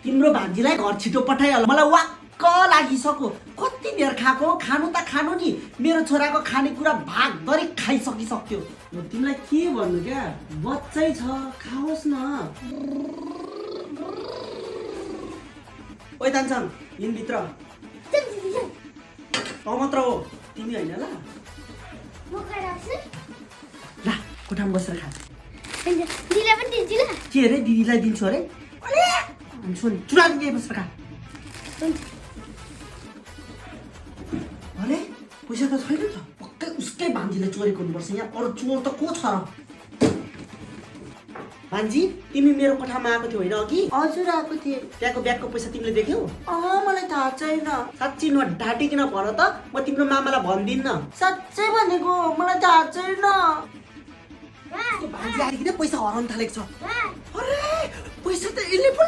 तिम्रो भान्जीलाई घर छिटो पठाइहाल, मलाई वाक्क लागिसक्यो। कति बेर खाएको, खानु त खानु नि, मेरो छोराको खानेकुरा भागभरि खाइसकिसक्यो। म तिमीलाई के भन्नु क्या, बच्चै छ, खाओस् न। ओइ तान्छन्, हिँड भित्र। मात्र हो, तिमी होइन ल। ला कोठामा बसेर खा। दिदीलाई पनि दिन्छु ल। के अरे दिदीलाई दिन्छु अरे? सुन चुरा दिए बसेर खा। अरे पैसा त छैन त, पक्कै उसकै भान्जीले चोरेको हुनुपर्छ। यहाँ अरू चोर त को छ र? भान्जी तिमी मेरो कोठामा आएको थियौ होइन अघि? हजुर आएको थिएँ। त्यहाँको ब्यागको पैसा तिमीले देख्यौ? मलाई थाहा छैन। साँच्ची नढाटिकन भन त, म तिम्रो मामालाई भन्दिनँ। साँच्चै भनेको मलाई थाहा छैन। भान्जी आइकन पैसा हराउन थालेको छ। अरे पैसा त यसले पो